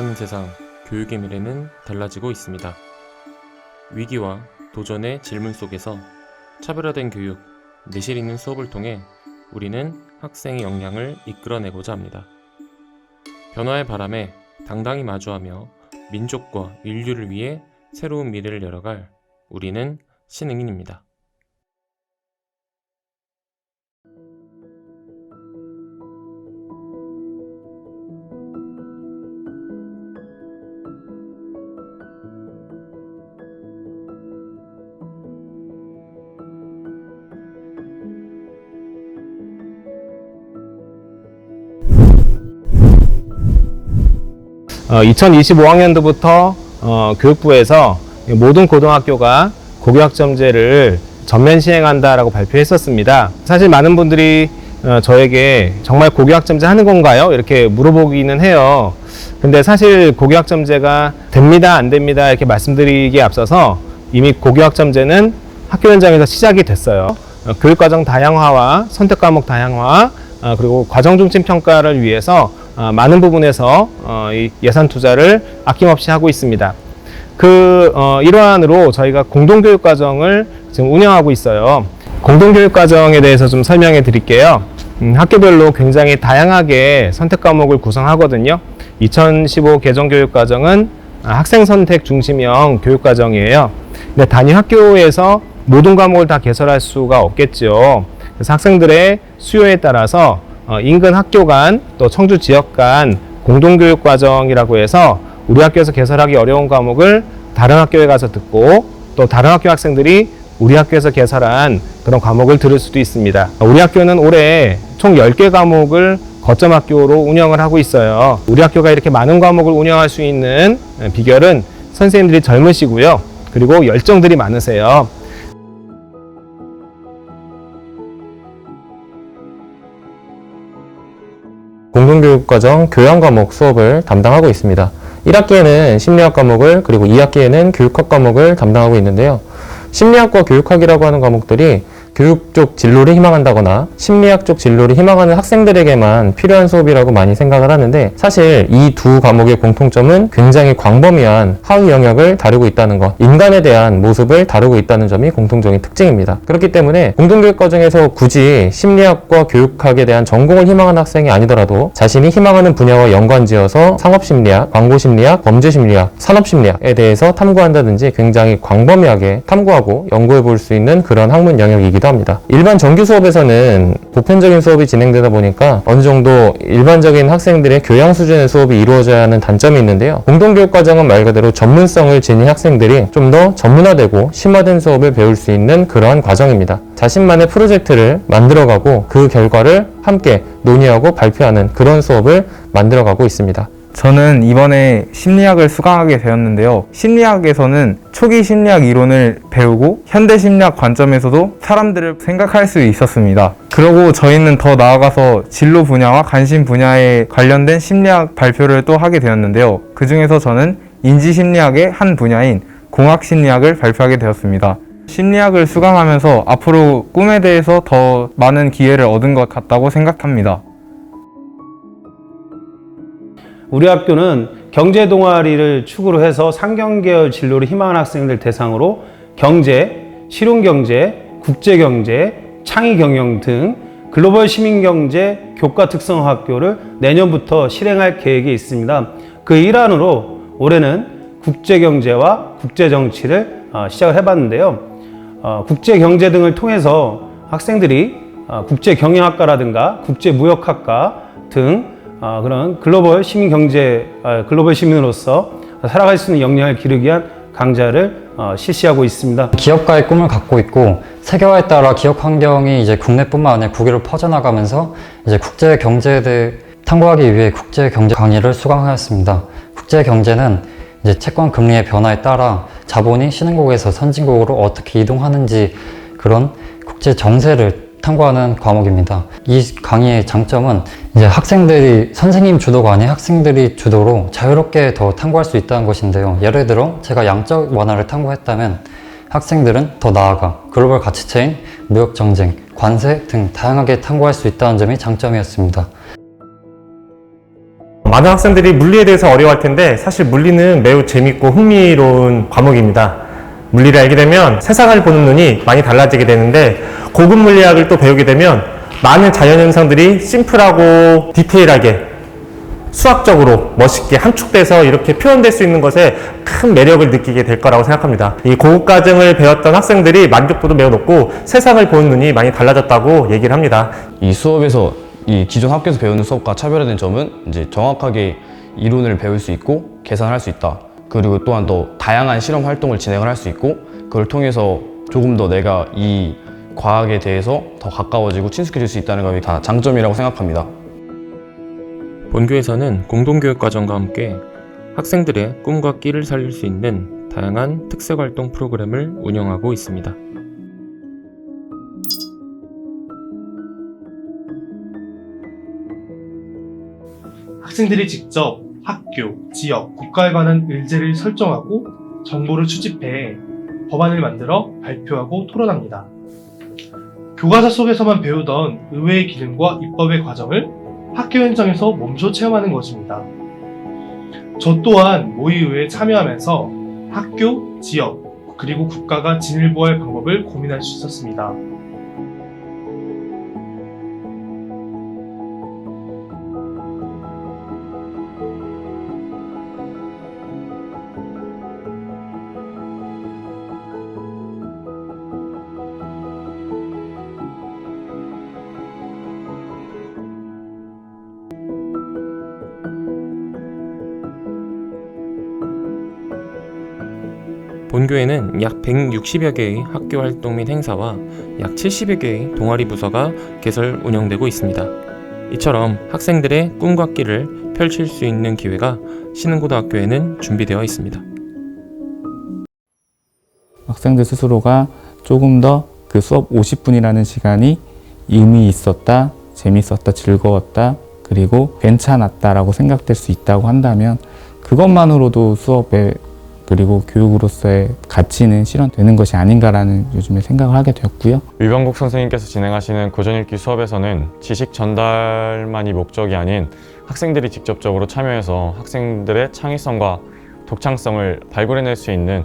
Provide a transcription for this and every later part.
변화하는 세상, 교육의 미래는 달라지고 있습니다. 위기와 도전의 질문 속에서 차별화된 교육, 내실 있는 수업을 통해 우리는 학생의 역량을 이끌어내고자 합니다. 변화의 바람에 당당히 마주하며 민족과 인류를 위해 새로운 미래를 열어갈 우리는 신흥인입니다. 어, 2025학년도부터 교육부에서 모든 고등학교가 고교학점제를 전면 시행한다라고 발표했었습니다. 사실 많은 분들이 저에게 정말 고교학점제 하는 건가요? 이렇게 물어보기는 해요. 근데 사실 고교학점제가 됩니다, 안 됩니다 이렇게 말씀드리기에 앞서서 이미 고교학점제는 학교 현장에서 시작이 됐어요. 교육과정 다양화와 선택과목 다양화, 그리고 과정중심 평가를 위해서 많은 부분에서 이 예산 투자를 아낌없이 하고 있습니다. 그 일환으로 저희가 공동교육과정을 지금 운영하고 있어요. 공동교육과정에 대해서 좀 설명해 드릴게요. 학교별로 굉장히 다양하게 선택과목을 구성하거든요. 2015 개정교육과정은 학생선택 중심형 교육과정이에요. 근데 단위 학교에서 모든 과목을 다 개설할 수가 없겠죠. 그래서 학생들의 수요에 따라서 인근 학교 간, 또 청주 지역 간 공동교육과정이라고 해서 우리 학교에서 개설하기 어려운 과목을 다른 학교에 가서 듣고 또 다른 학교 학생들이 우리 학교에서 개설한 그런 과목을 들을 수도 있습니다. 우리 학교는 올해 총 10개 과목을 거점 학교로 운영을 하고 있어요. 우리 학교가 이렇게 많은 과목을 운영할 수 있는 비결은 선생님들이 젊으시고요. 그리고 열정들이 많으세요. 공동교육과정 교양 과목 수업을 담당하고 있습니다. 1학기에는 심리학 과목을, 그리고 2학기에는 교육학 과목을 담당하고 있는데요. 심리학과 교육학이라고 하는 과목들이 교육 쪽 진로를 희망한다거나 심리학 쪽 진로를 희망하는 학생들에게만 필요한 수업이라고 많이 생각을 하는데, 사실 이 두 과목의 공통점은 굉장히 광범위한 하위 영역을 다루고 있다는 것, 인간에 대한 모습을 다루고 있다는 점이 공통적인 특징입니다. 그렇기 때문에 공동교육 과정에서 굳이 심리학과 교육학에 대한 전공을 희망하는 학생이 아니더라도 자신이 희망하는 분야와 연관지어서 상업심리학, 광고심리학, 범죄심리학, 산업심리학에 대해서 탐구한다든지 굉장히 광범위하게 탐구하고 연구해 볼 수 있는 그런 학문 영역이기도 합니다. 일반 정규 수업에서는 보편적인 수업이 진행되다 보니까 어느 정도 일반적인 학생들의 교양 수준의 수업이 이루어져야 하는 단점이 있는데요. 공동교육 과정은 말 그대로 전문성을 지닌 학생들이 좀 더 전문화되고 심화된 수업을 배울 수 있는 그러한 과정입니다. 자신만의 프로젝트를 만들어가고 그 결과를 함께 논의하고 발표하는 그런 수업을 만들어가고 있습니다. 저는 이번에 심리학을 수강하게 되었는데요. 심리학에서는 초기 심리학 이론을 배우고 현대 심리학 관점에서도 사람들을 생각할 수 있었습니다. 그리고 저희는 더 나아가서 진로 분야와 관심 분야에 관련된 심리학 발표를 또 하게 되었는데요. 그 중에서 저는 인지심리학의 한 분야인 공학심리학을 발표하게 되었습니다. 심리학을 수강하면서 앞으로 꿈에 대해서 더 많은 기회를 얻은 것 같다고 생각합니다. 우리 학교는 경제 동아리를 축으로 해서 상경계열 진로를 희망하는 학생들 대상으로 경제, 실용경제, 국제경제, 창의경영 등 글로벌 시민경제 교과 특성 학교를 내년부터 실행할 계획이 있습니다. 그 일환으로 올해는 국제경제와 국제정치를 시작을 해봤는데요. 국제경제 등을 통해서 학생들이 국제경영학과라든가 국제무역학과 등 그런 글로벌 시민경제, 글로벌 시민으로서 살아갈 수 있는 역량을 기르기 위한 강좌를 실시하고 있습니다. 기업가의 꿈을 갖고 있고 세계화에 따라 기업 환경이 이제 국내뿐만 아니라 국외로 퍼져나가면서 이제 국제 경제를 탐구하기 위해 국제 경제 강의를 수강하였습니다. 국제 경제는 이제 채권 금리의 변화에 따라 자본이 신흥국에서 선진국으로 어떻게 이동하는지 그런 국제 정세를 탐구하는 과목입니다. 이 강의의 장점은 이제 학생들이 선생님 주도가 아닌 학생들이 주도로 자유롭게 더 탐구할 수 있다는 것인데요. 예를 들어 제가 양적 완화를 탐구했다면 학생들은 더 나아가 글로벌 가치체인, 무역 정쟁, 관세 등 다양하게 탐구할 수 있다는 점이 장점이었습니다. 많은 학생들이 물리에 대해서 어려워할 텐데 사실 물리는 매우 재밌고 흥미로운 과목입니다. 물리를 알게 되면 세상을 보는 눈이 많이 달라지게 되는데 고급 물리학을 또 배우게 되면 많은 자연현상들이 심플하고 디테일하게 수학적으로 멋있게 함축돼서 이렇게 표현될 수 있는 것에 큰 매력을 느끼게 될 거라고 생각합니다. 이 고급 과정을 배웠던 학생들이 만족도도 매우 높고 세상을 보는 눈이 많이 달라졌다고 얘기를 합니다. 이 수업에서 이 기존 학교에서 배우는 수업과 차별화된 점은 이제 정확하게 이론을 배울 수 있고 계산할 수 있다. 그리고 또한 더 다양한 실험 활동을 진행을 할 수 있고 그걸 통해서 조금 더 내가 이 과학에 대해서 더 가까워지고 친숙해질 수 있다는 것이 다 장점이라고 생각합니다. 본교에서는 공동교육과정과 함께 학생들의 꿈과 끼를 살릴 수 있는 다양한 특색활동 프로그램을 운영하고 있습니다. 학생들이 직접 학교, 지역, 국가에 관한 의제를 설정하고 정보를 수집해 법안을 만들어 발표하고 토론합니다. 교과서 속에서만 배우던 의회의 기능과 입법의 과정을 학교 현장에서 몸소 체험하는 것입니다. 저 또한 모의의회에 참여하면서 학교, 지역, 그리고 국가가 진을 보호할 방법을 고민할 수 있었습니다. 본교에는 약 160여 개의 학교 활동 및 행사와 약 70여 개의 동아리 부서가 개설 운영되고 있습니다. 이처럼 학생들의 꿈과 끼를 펼칠 수 있는 기회가 신흥고등학교에는 준비되어 있습니다. 학생들 스스로가 조금 더 그 수업 50분이라는 시간이 의미 있었다, 재밌었다, 즐거웠다, 그리고 괜찮았다라고 생각될 수 있다고 한다면 그것만으로도 수업에 그리고 교육으로서의 가치는 실현되는 것이 아닌가라는 요즘에 생각을 하게 되었고요. 위병국 선생님께서 진행하시는 고전읽기 수업에서는 지식 전달만이 목적이 아닌 학생들이 직접적으로 참여해서 학생들의 창의성과 독창성을 발굴해낼 수 있는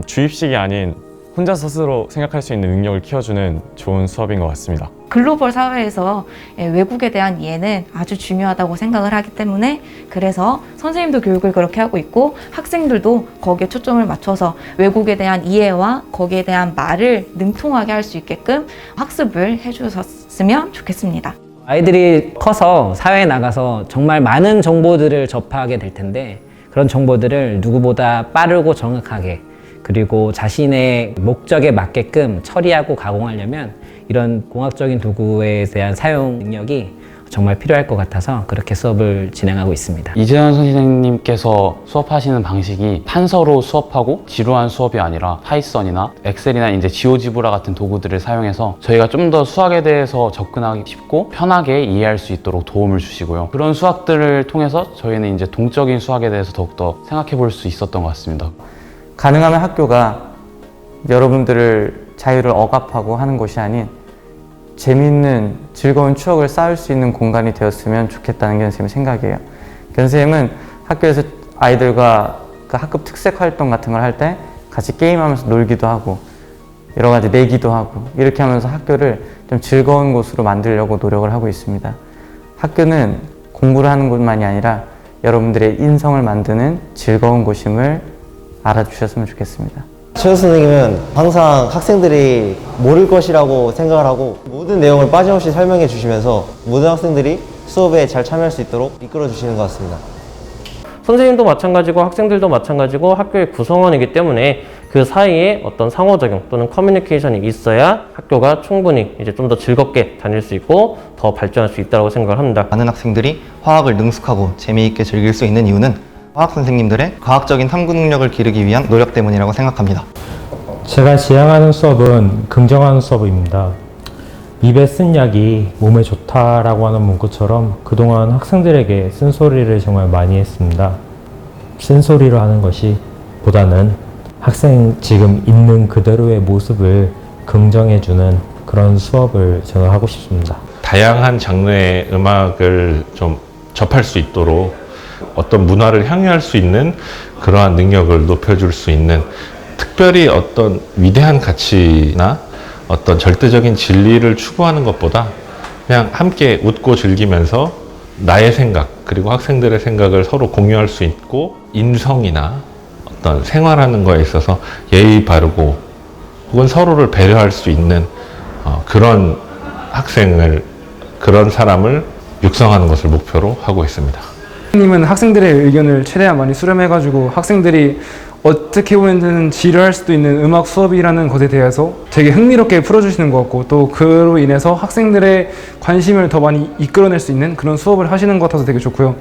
주입식이 아닌 혼자 스스로 생각할 수 있는 능력을 키워주는 좋은 수업인 것 같습니다. 글로벌 사회에서 외국에 대한 이해는 아주 중요하다고 생각을 하기 때문에 그래서 선생님도 교육을 그렇게 하고 있고 학생들도 거기에 초점을 맞춰서 외국에 대한 이해와 거기에 대한 말을 능통하게 할 수 있게끔 학습을 해주셨으면 좋겠습니다. 아이들이 커서 사회에 나가서 정말 많은 정보들을 접하게 될 텐데 그런 정보들을 누구보다 빠르고 정확하게 그리고 자신의 목적에 맞게끔 처리하고 가공하려면 이런 공학적인 도구에 대한 사용 능력이 정말 필요할 것 같아서 그렇게 수업을 진행하고 있습니다. 이재현 선생님께서 수업하시는 방식이 판서로 수업하고 지루한 수업이 아니라 파이썬이나 엑셀이나 이제 지오지브라 같은 도구들을 사용해서 저희가 좀 더 수학에 대해서 접근하기 쉽고 편하게 이해할 수 있도록 도움을 주시고요. 그런 수학들을 통해서 저희는 이제 동적인 수학에 대해서 더욱더 생각해 볼 수 있었던 것 같습니다. 가능하면 학교가 여러분들을 자유를 억압하고 하는 곳이 아닌 재미있는 즐거운 추억을 쌓을 수 있는 공간이 되었으면 좋겠다는 게 선생님 생각이에요. 선생님은 학교에서 아이들과 그 학급 특색 활동 같은 걸 할 때 같이 게임하면서 놀기도 하고 여러 가지 내기도 하고 이렇게 하면서 학교를 좀 즐거운 곳으로 만들려고 노력을 하고 있습니다. 학교는 공부를 하는 곳만이 아니라 여러분들의 인성을 만드는 즐거운 곳임을 알아주셨으면 좋겠습니다. 최우 선생님은 항상 학생들이 모를 것이라고 생각을 하고 모든 내용을 빠짐없이 설명해 주시면서 모든 학생들이 수업에 잘 참여할 수 있도록 이끌어 주시는 것 같습니다. 선생님도 마찬가지고 학생들도 마찬가지고 학교의 구성원이기 때문에 그 사이에 어떤 상호작용 또는 커뮤니케이션이 있어야 학교가 충분히 이제 좀 더 즐겁게 다닐 수 있고 더 발전할 수 있다고 생각을 합니다. 많은 학생들이 화학을 능숙하고 재미있게 즐길 수 있는 이유는 화학 선생님들의 과학적인 탐구 능력을 기르기 위한 노력 때문이라고 생각합니다. 제가 지향하는 수업은 긍정하는 수업입니다. 입에 쓴 약이 몸에 좋다라고 하는 문구처럼 그동안 학생들에게 쓴소리를 정말 많이 했습니다. 쓴소리로 하는 것이 보다는 학생 지금 있는 그대로의 모습을 긍정해주는 그런 수업을 저는 하고 싶습니다. 다양한 장르의 음악을 좀 접할 수 있도록 어떤 문화를 향유할 수 있는 그러한 능력을 높여줄 수 있는, 특별히 어떤 위대한 가치나 어떤 절대적인 진리를 추구하는 것보다 그냥 함께 웃고 즐기면서 나의 생각 그리고 학생들의 생각을 서로 공유할 수 있고, 인성이나 어떤 생활하는 거에 있어서 예의 바르고 혹은 서로를 배려할 수 있는 그런 그런 사람을 육성하는 것을 목표로 하고 있습니다. 선생님은 학생들의 의견을 최대한 많이 수렴해가지고 학생들이 어떻게 보면 지루할 수도 있는 음악 수업이라는 것에 대해서 되게 흥미롭게 풀어주시는 것 같고, 또 그로 인해서 학생들의 관심을 더 많이 이끌어낼 수 있는 그런 수업을 하시는 것 같아서 되게 좋고요.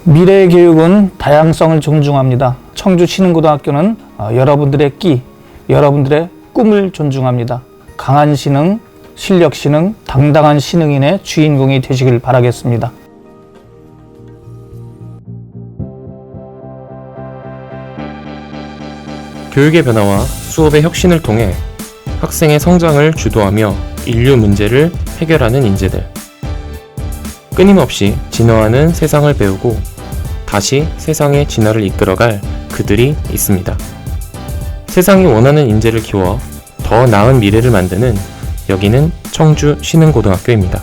미래의 교육은 다양성을 존중합니다. 청주 신흥고등학교는 여러분들의 끼, 여러분들의 꿈을 존중합니다. 강한 신흥, 실력 신흥, 당당한 신흥인의 주인공이 되시길 바라겠습니다. 교육의 변화와 수업의 혁신을 통해 학생의 성장을 주도하며 인류 문제를 해결하는 인재들. 끊임없이 진화하는 세상을 배우고 다시 세상의 진화를 이끌어갈 그들이 있습니다. 세상이 원하는 인재를 키워 더 나은 미래를 만드는 여기는 청주 신흥고등학교입니다.